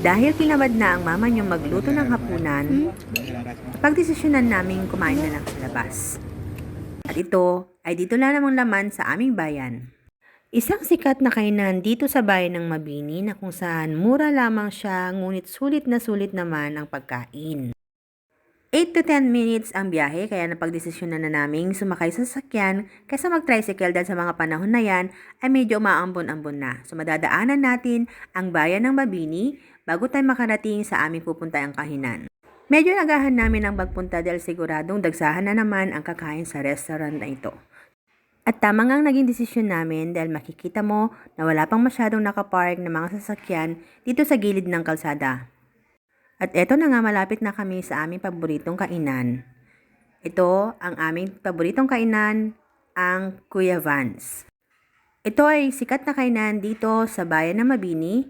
Dahil tinamad na ang mama niyong magluto ng hapunan, pagdesisyonan naming kumain na lang sa labas. At ito ay dito lang namang laman sa aming bayan. Isang sikat na kainan dito sa bayan ng Mabini na kung saan mura lamang siya ngunit sulit na sulit naman ang pagkain. 8 to 10 minutes ang biyahe kaya napagdesisyonan na naming sumakay sa sasakyan kaysa mag-tricycle dahil sa mga panahon na yan ay medyo umaambon-ambon na. So madadaanan natin ang bayan ng Mabini bago tayo makarating sa aming pupuntahang kahinan. Medyo nagahan namin ang pagpunta dahil siguradong dagsahan na naman ang kakain sa restaurant na ito. At tama nga ang naging desisyon namin dahil makikita mo na wala pang masyadong nakapark na mga sasakyan dito sa gilid ng kalsada. At eto na nga malapit na kami sa aming paboritong kainan. Ito ang aming paboritong kainan, ang Kuya Vans. Ito ay sikat na kainan dito sa bayan ng Mabini,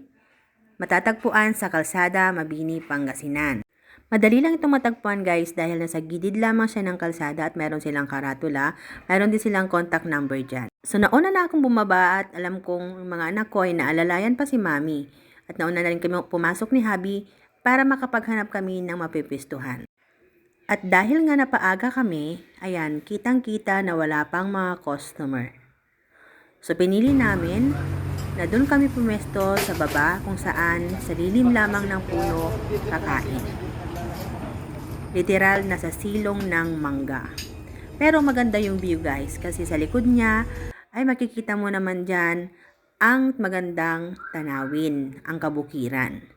matatagpuan sa kalsada Mabini, Pangasinan. Madali lang itong matagpuan guys dahil nasa gilid lamang siya ng kalsada at meron silang karatula, meron din silang contact number dyan. So nauna na akong bumaba at alam kong mga anak ko ay naalalayan pa si mami. At nauna na rin kami pumasok ni Habi para makapaghanap kami ng mapipistuhan. At dahil nga napaaga kami, ayan, kitang-kita na wala pang mga customer. So pinili namin na doon kami pumesto sa baba kung saan sa lilim lamang ng puno kakain. Literal na sa silong ng mangga. Pero maganda yung view guys kasi sa likod niya ay makikita mo naman dyan ang magandang tanawin, ang kabukiran.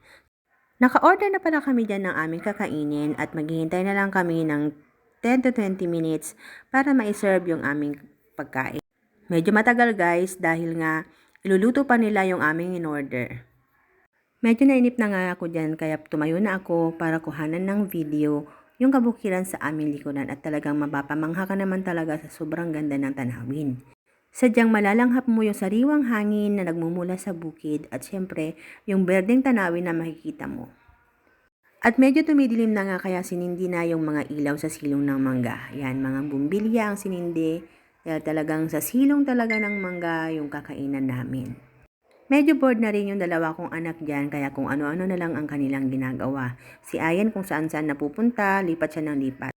Naka-order na pala kami dyan ng aming kakainin at maghihintay na lang kami ng 10 to 20 minutes para ma-serve yung aming pagkain. Medyo matagal guys dahil nga iluluto pa nila yung aming in-order. Medyo nainip na nga ako dyan kaya tumayo na ako para kuhanan ng video yung kabukiran sa aming likuran at talagang mapapamangha ka naman talaga sa sobrang ganda ng tanawin. Sadyang malalanghap mo yung sariwang hangin na nagmumula sa bukid at syempre yung berdeng tanawin na makikita mo. At medyo tumidilim na nga kaya sinindi na yung mga ilaw sa silong ng mangga. Yan, mga bumbilya ang sinindi. Kaya talagang sa silong talaga ng mangga yung kakainan namin. Medyo bored na rin yung dalawa kong anak dyan kaya kung ano-ano na lang ang kanilang ginagawa. Si Ayan kung saan-saan napupunta, lipat siya ng lipat.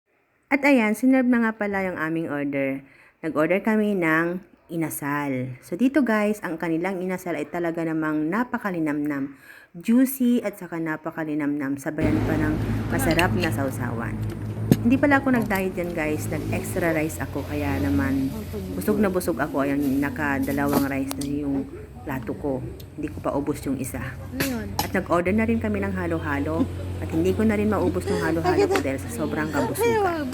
At ayan, sinerve na nga pala yung aming order. Nag-order kami ng inasal. So dito guys, ang kanilang inasal ay talaga namang napakalinamnam. Juicy at saka napakalinamnam. Sabayan pa ng masarap na sausawan. Hindi pala ako nag-diet dyan guys. Nag-extra rice ako kaya naman busog na busog ako. Ayan, naka-dalawang rice na yung plato ko. Hindi ko pa ubos yung isa. At nag-order na rin kami ng halo-halo. At hindi ko na rin maubos ng halo-halo ko dahil sa sobrang kabusugan.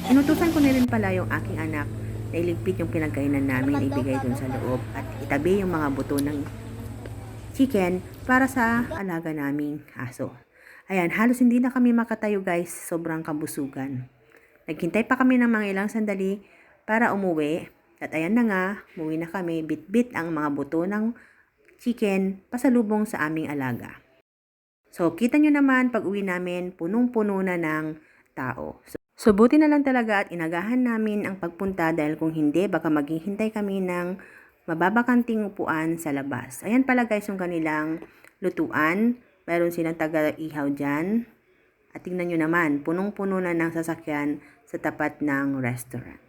Inutusan ko na rin pala yung aking anak na iligpit yung pinagkainan namin, ibigay dun sa loob at itabi yung mga buto ng chicken para sa alaga naming aso. Ayan, halos hindi na kami makatayo guys, sobrang kabusugan. Naghintay pa kami ng mga ilang sandali para umuwi. At ayan na nga, umuwi na kami, bit-bit ang mga buto ng chicken pasalubong sa aming alaga. So, kita nyo naman pag uwi namin, punong-puno na ng tao. So, buti na lang talaga at inagahan namin ang pagpunta dahil kung hindi, baka maghihintay kami ng mababakanting upuan sa labas. Ayan pala guys yung kanilang lutuan. Meron silang taga-ihaw dyan. At tingnan nyo naman, punong-puno na ng sasakyan sa tapat ng restaurant.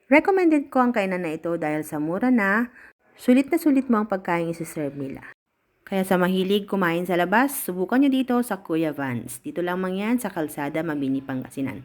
Recommended ko ang kainan na ito dahil sa mura na sulit mo ang pagkain isi-serve nila. Kaya sa mahilig kumain sa labas, subukan nyo dito sa Kuya Vans. Dito lamang yan sa kalsada Mabini, Pangasinan.